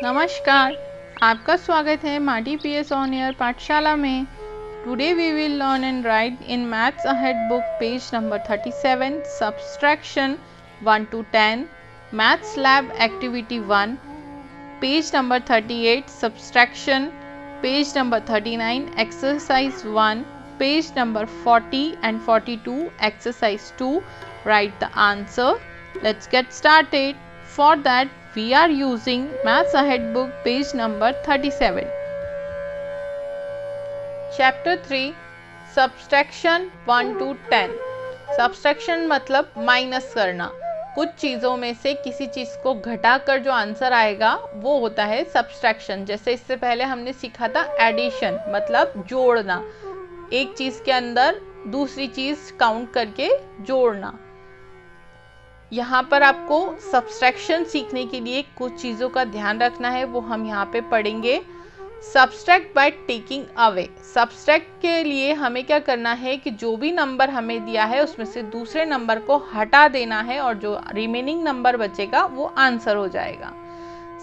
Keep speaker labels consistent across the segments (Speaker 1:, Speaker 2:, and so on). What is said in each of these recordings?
Speaker 1: नमस्कार, आपका स्वागत है माटी पीएस ऑन एयर पाठशाला में। Today we will learn and write in maths ahead book page number 37 subtraction 1 to 10, maths lab activity 1, page number 38 subtraction, page number 39 exercise 1, page number 40 and 42 exercise 2. Write the answer. Let's get started. For that we are using Maths Ahead book page number 37. Chapter 3 Subtraction 1 to 10. Subtraction मतलब minus करना। कुछ चीज़ों में से किसी चीज़ को घटाकर जो आंसर आएगा वो होता है सब्सट्रैक्शन। जैसे इससे पहले हमने सीखा था एडिशन मतलब जोड़ना, एक चीज़ के अंदर दूसरी चीज़ काउंट करके जोड़ना। यहाँ पर आपको सब्सट्रैक्शन सीखने के लिए कुछ चीज़ों का ध्यान रखना है, वो हम यहाँ पे पढ़ेंगे। Subtract by taking away. Subtract के लिए हमें क्या करना है कि जो भी नंबर हमें दिया है उसमें से दूसरे नंबर को हटा देना है और जो रिमेनिंग नंबर बचेगा वो आंसर हो जाएगा।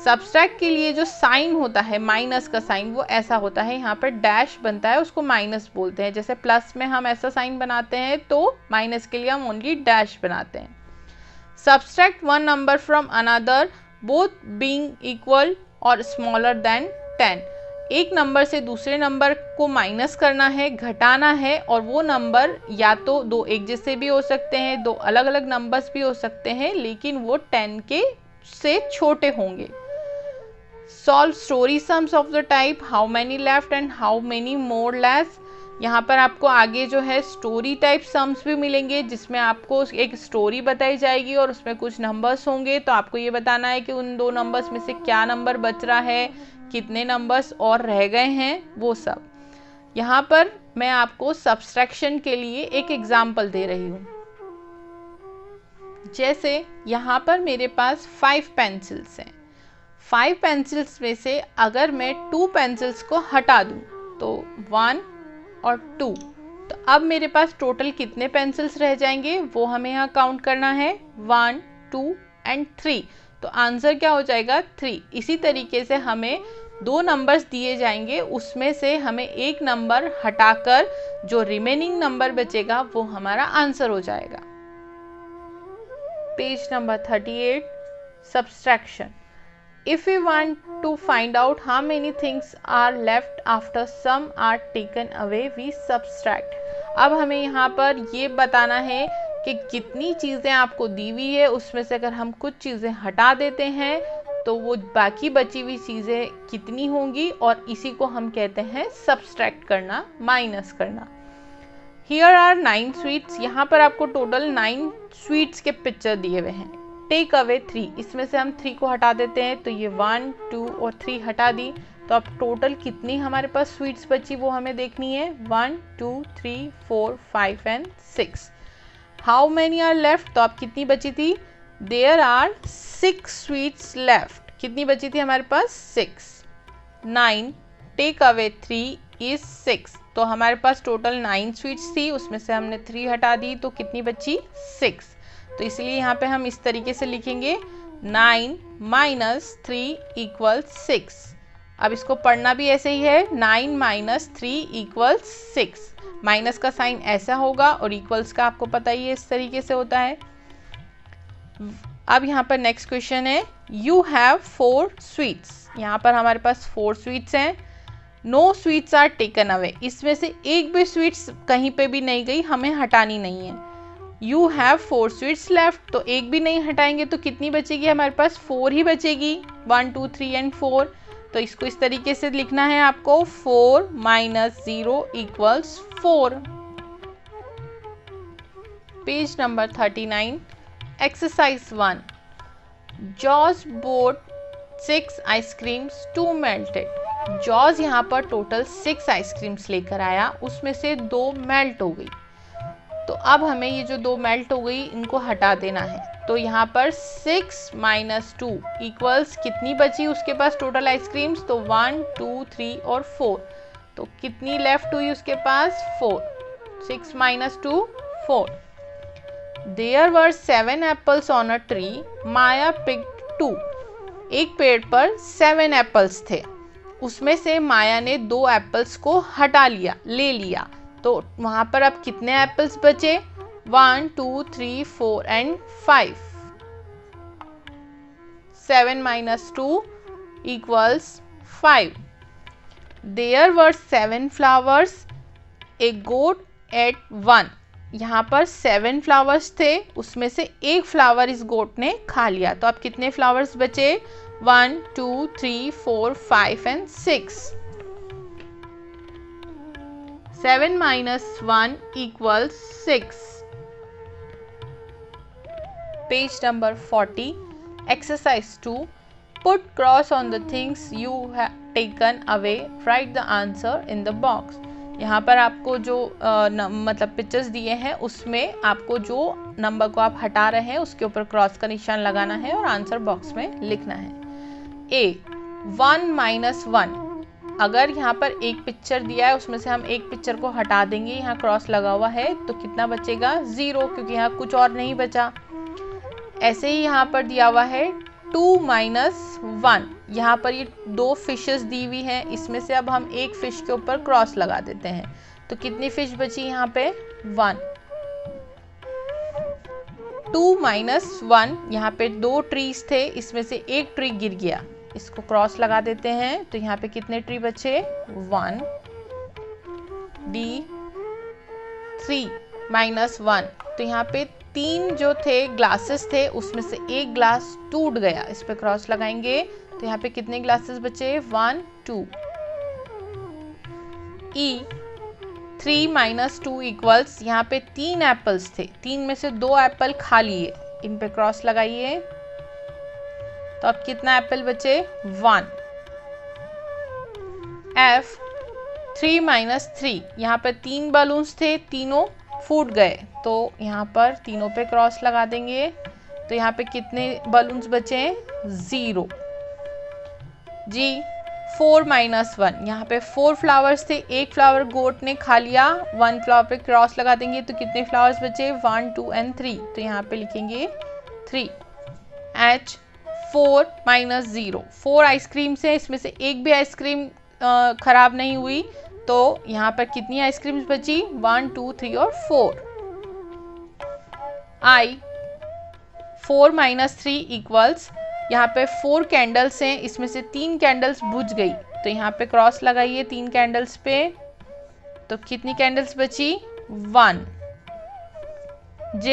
Speaker 1: सब्सट्रैक्ट के लिए जो साइन होता है माइनस का साइन वो ऐसा होता है, यहाँ पर डैश बनता है उसको माइनस बोलते हैं। जैसे प्लस में हम ऐसा साइन बनाते हैं तो माइनस के लिए हम ओनली डैश बनाते हैं। Subtract one number from another, both being equal or smaller than 10. एक नंबर से दूसरे नंबर को माइनस करना है, घटाना है, और वो नंबर या तो दो एक जैसे भी हो सकते हैं, दो अलग अलग नंबर्स भी हो सकते हैं, लेकिन वो 10 के से छोटे होंगे। Solve story sums of the type how many left and how many more less. यहाँ पर आपको आगे जो है स्टोरी टाइप सम्स भी मिलेंगे जिसमें आपको एक स्टोरी बताई जाएगी और उसमें कुछ नंबर्स होंगे, तो आपको ये बताना है कि उन दो नंबर्स में से क्या नंबर बच रहा है, कितने नंबर्स और रह गए हैं, वो सब। यहाँ पर मैं आपको सब्सट्रैक्शन के लिए एक एग्जाम्पल दे रही हूँ। जैसे यहाँ पर मेरे पास 5 पेंसिल्स हैं। 5 पेंसिल्स में से अगर मैं 2 पेंसिल्स को हटा दूँ तो 1 और 2, तो अब मेरे पास टोटल कितने पेंसिल्स रह जाएंगे वो हमें यहाँ काउंट करना है, 1, 2 एंड 3। तो आंसर क्या हो जाएगा 3। इसी तरीके से हमें दो नंबर्स दिए जाएंगे, उसमें से हमें एक नंबर हटाकर जो रिमेनिंग नंबर बचेगा वो हमारा आंसर हो जाएगा। Page number 38 subtraction. If we want to find out how many things are left after some are taken away, we subtract. अब हमें यहाँ पर ये बताना है कि कितनी चीज़ें आपको दी हुई है, उसमें से अगर हम कुछ चीज़ें हटा देते हैं तो वो बाकी बची हुई चीज़ें कितनी होंगी, और इसी को हम कहते हैं सब्सट्रैक्ट करना, माइनस करना। Here are 9 sweets. यहाँ पर आपको टोटल 9 स्वीट्स के पिक्चर दिए हुए हैं। टेक अवे 3, इसमें से हम 3 को हटा देते हैं, तो ये 1, 2 और 3 हटा दी, तो अब टोटल कितनी हमारे पास स्वीट्स बची वो हमें देखनी है, 1, 2, 3, 4, 5 and 6। How many are left, तो अब कितनी बची थी, देयर आर 6 स्वीट्स लेफ्ट। कितनी बची थी हमारे पास 6। 9 टेक अवे 3 इज 6, तो हमारे पास टोटल 9 स्वीट्स थी, उसमें से हमने 3 हटा दी, तो कितनी बची 6। तो इसलिए यहाँ पे हम इस तरीके से लिखेंगे 9 माइनस 3 इक्वल्स 6। अब इसको पढ़ना भी ऐसे ही है, 9 माइनस 3 इक्वल्स 6। माइनस का साइन ऐसा होगा और इक्वल्स का आपको पता ही है इस तरीके से होता है। अब यहाँ पर नेक्स्ट क्वेश्चन है, यू हैव 4 स्वीट्स। यहाँ पर हमारे पास 4 स्वीट्स हैं। No sweets are taken away, इसमें से एक भी स्वीट्स कहीं पे भी नहीं गई, हमें हटानी नहीं है। यू हैव 4 स्वीट्स लेफ्ट, तो एक भी नहीं हटाएंगे तो कितनी बचेगी हमारे पास, 4 ही बचेगी, 1, 2, 3 एंड 4। तो इसको इस तरीके से लिखना है आपको, 4 minus 0 equals 4। Page number 39 exercise 1। George bought 6 ice creams, 2 melted. George यहाँ पर टोटल 6 आइसक्रीम्स लेकर आया, उसमें से 2 मेल्ट हो गई। तो अब हमें ये जो 2 मेल्ट हो गई इनको हटा देना है। तो यहाँ पर 6 - 2 इक्वल्स कितनी बची उसके पास टोटल आइसक्रीम्स, तो 1 2 3 और 4। तो कितनी लेफ्ट हुई उसके पास, 4। 6 - 2 4। There were 7 apples on a tree. Maya picked 2. एक पेड़ पर 7 एप्पल्स थे, उसमें से माया ने 2 एप्पल्स को हटा लिया, ले लिया। तो वहां पर अब कितने एप्पल्स बचे, 1 2 3 4 and 5। 7 - 2 equals 5. There were 7 flowers. A goat ate 1. यहाँ पर 7 फ्लावर्स थे, उसमें से एक फ्लावर इस गोट ने खा लिया। तो अब कितने फ्लावर्स बचे, 1 2 3 4 5 and 6। 7 - 1 equals 6. Page number 40. Exercise 2. Put cross on the things you have taken away. Write the answer in the box. यहाँ पर आपको जो मतलब पिक्चर्स दिए हैं उसमें आपको जो नंबर को आप हटा रहे हैं उसके ऊपर क्रॉस का निशान लगाना है और आंसर बॉक्स में लिखना है। A 1 - 1। अगर यहाँ पर एक पिक्चर दिया है उसमें से हम एक पिक्चर को हटा देंगे, यहाँ क्रॉस लगा हुआ है, तो कितना बचेगा, 0, क्योंकि यहाँ कुछ और नहीं बचा। ऐसे ही यहाँ पर दिया हुआ है 2 - 1। यहाँ पर ये 2 फिशेस दी हुई हैं, इसमें से अब हम एक फिश के ऊपर क्रॉस लगा देते हैं। तो कितनी फिश बची यहाँ पे, 1। 2 - 1, यहाँ पे 2 ट्रीज थे, इसमें से एक ट्री गिर गया, इसको क्रॉस लगा देते हैं। तो यहाँ पे कितने ट्री बचे, 1। D 3 - 1। तो यहाँ पे 3 जो थे ग्लासेस थे, उसमें से एक ग्लास टूट गया, इस पे क्रॉस लगाएंगे। तो यहाँ पे कितने ग्लासेस बचे, 1 2। E 3 - 2 इक्वल्स, यहाँ पे 3 एप्पल्स थे, 3 में से 2 एप्पल खा लिए, इन पे क्रॉस लगाइए। तो अब कितना एप्पल बचे, 1। F 3 - 3। यहाँ पे 3 बलून्स थे, तीनों फूट गए, तो यहाँ पर तीनों पे क्रॉस लगा देंगे। तो यहाँ पे कितने बलून्स बचे, 0। G 4 - 1। यहाँ पे 4 फ्लावर्स थे, एक फ्लावर गोट ने खा लिया, 1 फ्लावर पे क्रॉस लगा देंगे। तो कितने फ्लावर्स बचे, 1 2 एंड 3। तो यहाँ पे लिखेंगे 3। H 4 - 0। 4 आइसक्रीम्स है, इसमें से एक भी आइसक्रीम खराब नहीं हुई, तो यहाँ पर कितनी आइसक्रीम्स बची, 1 2 3 और 4। I 4 - 3 इक्वल्स, यहाँ पे 4 कैंडल्स हैं, इसमें से 3 कैंडल्स बुझ गई, तो यहाँ पे क्रॉस लगाइए 3 कैंडल्स पे। तो कितनी कैंडल्स बची, 1। J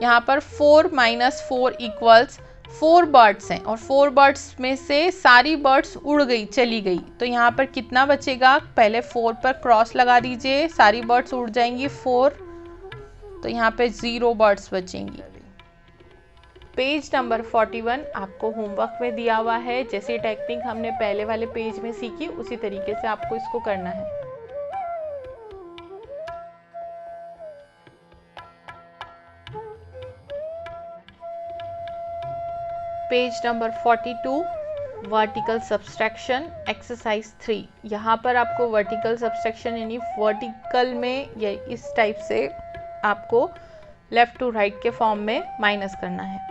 Speaker 1: यहाँ पर 4 - 4 इक्वल्स, 4 बर्ड्स हैं और 4 बर्ड्स में से सारी बर्ड्स उड़ गई, चली गई, तो यहाँ पर कितना बचेगा, पहले 4 पर क्रॉस लगा दीजिए, सारी बर्ड्स उड़ जाएंगी 4, तो यहाँ पे 0 बर्ड्स बचेंगी। पेज नंबर 41 आपको होमवर्क में दिया हुआ है, जैसी टेक्निक हमने पहले वाले पेज में सीखी उसी तरीके से आपको इसको करना है। Page number 42 vertical subtraction exercise 3। यहाँ पर आपको वर्टिकल सब्सट्रैक्शन यानी वर्टिकल में या इस टाइप से आपको लेफ्ट टू राइट के फॉर्म में माइनस करना है।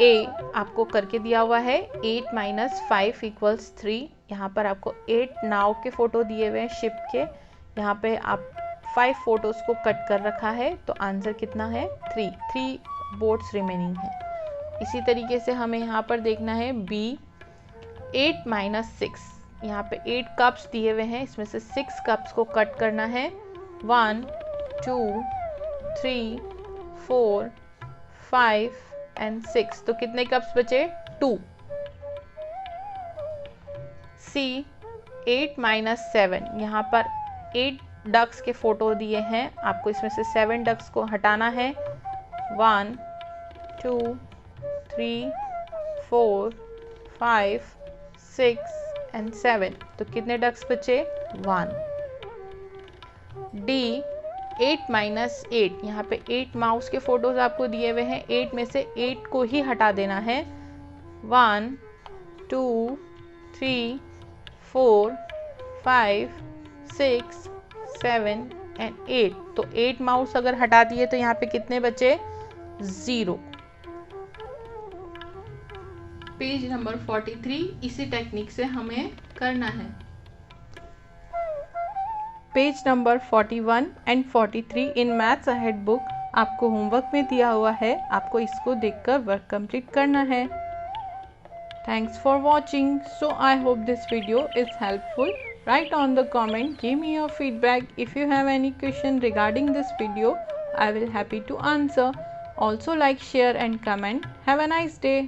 Speaker 1: A आपको करके दिया हुआ है, 8 - 5 इक्वल्स 3। यहाँ पर आपको 8 नाव के फोटो दिए हुए हैं शिप के, यहाँ पे आप 5 फोटोज को कट कर रखा है, तो आंसर कितना है, 3 बोट्स रिमेनिंग है। इसी तरीके से हमें यहाँ पर देखना है B 8 - 6। यहाँ पे 8 कप्स दिए हुए हैं, इसमें से 6 कप्स को कट करना है, 1 2 3 4 5 एंड 6। तो कितने कप्स बचे, 2। C 8 - 7। यहाँ पर 8 डक्स के फोटो दिए हैं, आपको इसमें से 7 डक्स को हटाना है, 1 2 3 4 5 6 and 7, तो कितने डक्स बचे? 1. D 8 minus 8, यहाँ पे 8 माउस के फोटोज आपको दिए हुए हैं, 8 में से 8 को ही हटा देना है. 1 2 3 4 5 6 7 and 8, तो 8 माउस अगर हटा दिए तो यहाँ पे कितने बचे? 0. पेज नंबर 43 इसी टेक्निक से हमें करना है. Page number 41 and 43 in maths ahead book आपको होमवर्क में दिया हुआ है, आपको इसको देखकर वर्क कंप्लीट करना है. Thanks for watching. So I hope this video is helpful. Write on the comment, give me your feedback. If you have any question regarding this video, I will happy to answer. Also like, share and comment. Have a nice day.